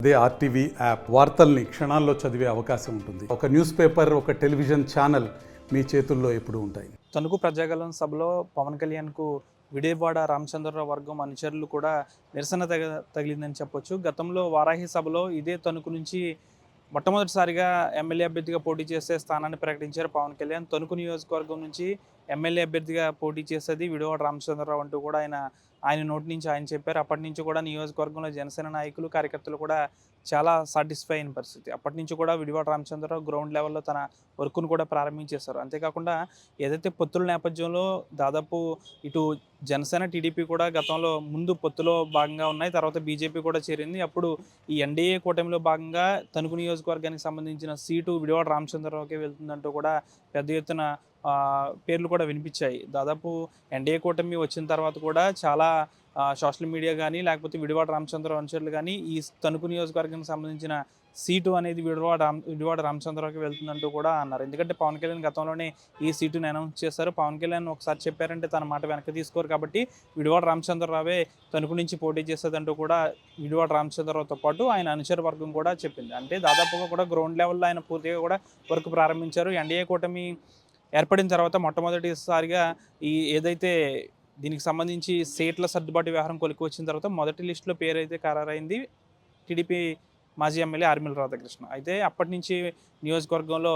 అదే RTV app వార్తల్ని క్షణాల్లో చదివే అవకాశం ఉంటుంది. ఒక న్యూస్ పేపర్, ఒక టెలివిజన్ ఛానల్ మీ చేతుల్లో ఎప్పుడూ ఉంటాయి. తణుకు ప్రజాగలం సభలో పవన్ కళ్యాణ్కు విజయవాడ రామచంద్రరావు వర్గం అనుచరులు కూడా నిరసన తగిలిందని చెప్పొచ్చు. గతంలో వారాహి సభలో ఇదే తణుకు నుంచి మొట్టమొదటిసారిగా ఎమ్మెల్యే అభ్యర్థిగా పోటీ చేసే స్థానాన్ని ప్రకటించారు పవన్ కళ్యాణ్. తణుకు నియోజకవర్గం నుంచి ఎమ్మెల్యే అభ్యర్థిగా పోటీ చేసేది విజయవాడ రామచంద్రరావు అంటూ కూడా ఆయన నోటి నుంచి ఆయన చెప్పారు. అప్పటి నుంచి కూడా నియోజకవర్గంలో జనసేన నాయకులు, కార్యకర్తలు కూడా చాలా సాటిస్ఫై అయిన పరిస్థితి. అప్పటి నుంచి కూడా విజయవాడ రామచంద్రరావు గ్రౌండ్ లెవెల్లో తన వర్క్ను కూడా ప్రారంభించేశారు. అంతేకాకుండా ఏదైతే పొత్తుల నేపథ్యంలో దాదాపు ఇటు జనసేన, టీడీపీ కూడా గతంలో ముందు పొత్తులో భాగంగా ఉన్నాయి. తర్వాత బీజేపీ కూడా చేరింది. అప్పుడు ఈ ఎన్డీఏ కూటమిలో భాగంగా తణుకు నియోజకవర్గానికి సంబంధించిన సీటు విజయవాడ రామచంద్రరావుకే వెళ్తుందంటూ కూడా పెద్ద ఎత్తున పేర్లు కూడా వినిపించాయి. దాదాపు ఎన్డీఏ కూటమి వచ్చిన తర్వాత కూడా చాలా సోషల్ మీడియా కానీ, లేకపోతే విజయవాడ రామచంద్రరావు అనుచరులు కానీ ఈ తణుకు నియోజకవర్గానికి సంబంధించిన సీటు అనేది విజయవాడ రామచంద్రరావుకి వెళ్తుందంటూ కూడా అన్నారు. ఎందుకంటే పవన్ కళ్యాణ్ గతంలోనే ఈ సీటుని అనౌన్స్ చేశారు. పవన్ కళ్యాణ్ ఒకసారి చెప్పారంటే తన మాట వెనక్కి తీసుకోరు. కాబట్టి విజయవాడ రామచంద్రరావే తణుకు నుంచి పోటీ చేసేదంటూ కూడా విజయవాడ రామచంద్రరావుతో పాటు ఆయన అనుచర వర్గం కూడా చెప్పింది. అంటే దాదాపుగా కూడా గ్రౌండ్ లెవెల్లో ఆయన పూర్తిగా కూడా వర్క్ ప్రారంభించారు. ఎన్డీఏ కూటమి ఏర్పడిన తర్వాత మొట్టమొదటిసారిగా ఏదైతే దీనికి సంబంధించి సీట్ల సర్దుబాటు వ్యవహారం కొలికి వచ్చిన తర్వాత మొదటి లిస్టులో పేరు అయితే ఖరారైంది టీడీపీ మాజీ ఎమ్మెల్యే ఆర్మిల్ రాధాకృష్ణ. అయితే అప్పటి నుంచి నియోజకవర్గంలో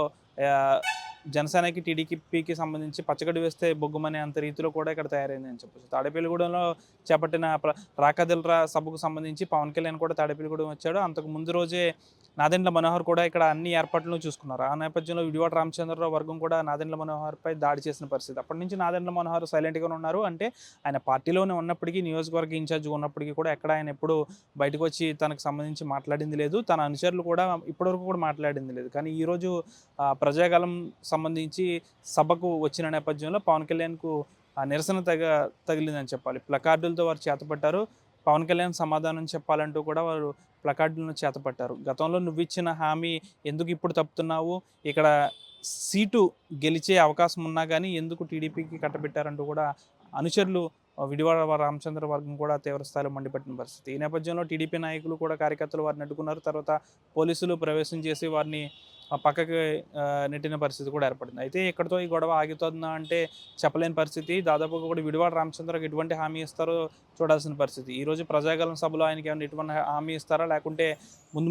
జనసేనకి, టీడీపీకి సంబంధించి పచ్చగడ్డి వేస్తే బొగ్గుమనే అంత రీతిలో కూడా ఇక్కడ తయారైంది అని చెప్పొచ్చు. తాడేపల్లిగూడెంలో చేపట్టిన రాకాదిల్రా సభకు సంబంధించి పవన్ కళ్యాణ్ కూడా తాడేపల్లిగూడెం వచ్చాడు. అంతకు ముందు రోజే నాదెండ్ల మనోహర్ కూడా ఇక్కడ అన్ని ఏర్పాట్లను చూసుకున్నారు. ఆ నేపథ్యంలో విజయవాడ రామచంద్రరావు వర్గం కూడా నాదెండ్ల మనోహర్పై దాడి చేసిన పరిస్థితి. అప్పటి నుంచి నాదెండ్ల మనోహర్ సైలెంట్గానే ఉన్నారు. అంటే ఆయన పార్టీలోనే ఉన్నప్పటికీ, నియోజకవర్గ ఇన్ఛార్జ్గా ఉన్నప్పటికీ కూడా ఎక్కడ ఆయన ఎప్పుడు బయటకు వచ్చి తనకు సంబంధించి మాట్లాడింది లేదు. తన అనుచరులు కూడా ఇప్పటివరకు కూడా మాట్లాడింది లేదు. కానీ ఈరోజు ప్రజాగలం సంబంధించి సభకు వచ్చిన నేపథ్యంలో పవన్ కళ్యాణ్కు నిరసన తగిలిందని చెప్పాలి. ప్లకార్డులతో వారు చేతపట్టారు. పవన్ కళ్యాణ్ సమాధానం చెప్పాలంటూ కూడా వారు ప్లకార్డులను చేతపట్టారు. గతంలో నువ్వు ఇచ్చిన హామీ ఎందుకు ఇప్పుడు తప్పుతున్నావు, ఇక్కడ సీటు గెలిచే అవకాశం ఉన్నా కానీ ఎందుకు టీడీపీకి కట్టబెట్టారంటూ కూడా అనుచరులు విజయవాడ రామచంద్ర వర్గం కూడా తీవ్రస్థాయిలో మండిపట్టిన పరిస్థితి. ఈ నేపథ్యంలో టీడీపీ నాయకులు కూడా, కార్యకర్తలు వారిని అడ్డుకున్నారు. తర్వాత పోలీసులు ప్రవేశం చేసి వారిని పక్కకి నెట్టిన పరిస్థితి కూడా ఏర్పడింది. అయితే ఇక్కడితో ఈ గొడవ ఆగుతుందా అంటే చెప్పలేని పరిస్థితి. దాదాపుగా కూడా విజయవాడ రామచంద్రకి ఎటువంటి హామీ ఇస్తారో చూడాల్సిన పరిస్థితి. ఈరోజు ప్రజాగలం సభలో ఆయనకి ఏమైనా ఎటువంటి హామీ ఇస్తారా, లేకుంటే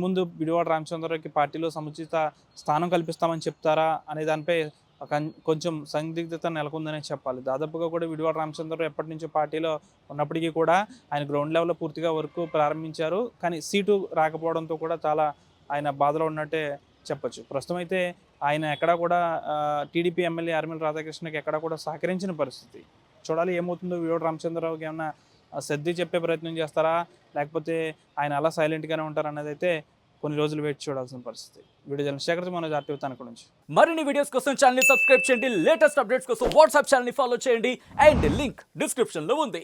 ముందు విజయవాడ రామచంద్రకి పార్టీలో సముచిత స్థానం కల్పిస్తామని చెప్తారా అనే దానిపై కొంచెం సందిగ్ధత నెలకొందనే చెప్పాలి. దాదాపుగా కూడా విజయవాడ రామచంద్రరావు ఎప్పటి నుంచో పార్టీలో ఉన్నప్పటికీ కూడా ఆయన గ్రౌండ్ లెవెల్లో పూర్తిగా వర్క్ ప్రారంభించారు. కానీ సీటు రాకపోవడంతో కూడా చాలా ఆయన బాధలో ఉన్నట్టే చెప్పచ్చు. ప్రస్తుతం అయితే ఆయన ఎక్కడా కూడా టీడీపీ ఎమ్మెల్యే ఆర్మిల్ రాధాకృష్ణకి ఎక్కడా కూడా సహకరించిన పరిస్థితి. చూడాలి ఏమవుతుందో. విజయవాడ రామచంద్రరావుకి ఏమన్నా సర్ది చెప్పే ప్రయత్నం చేస్తారా, లేకపోతే ఆయన అలా సైలెంట్గానే ఉంటారు అన్నది అయితే కొన్ని రోజులు వెయిట్ చూడాల్సిన పరిస్థితి. వీడియో జర్నలిస్ట్ శేఖర్ మనోజ్ ఆర్టీవీ తణుకు నుంచి. మరిన్ని వీడియోస్ కోసం ఛానల్ ని సబ్స్క్రైబ్ చేయండి. లేటెస్ట్ అప్డేట్స్ కోసం వాట్సాప్ ఛానల్ ని ఫాలో చేయండి. అండ్ లింక్ డిస్క్రిప్షన్ లో ఉంది.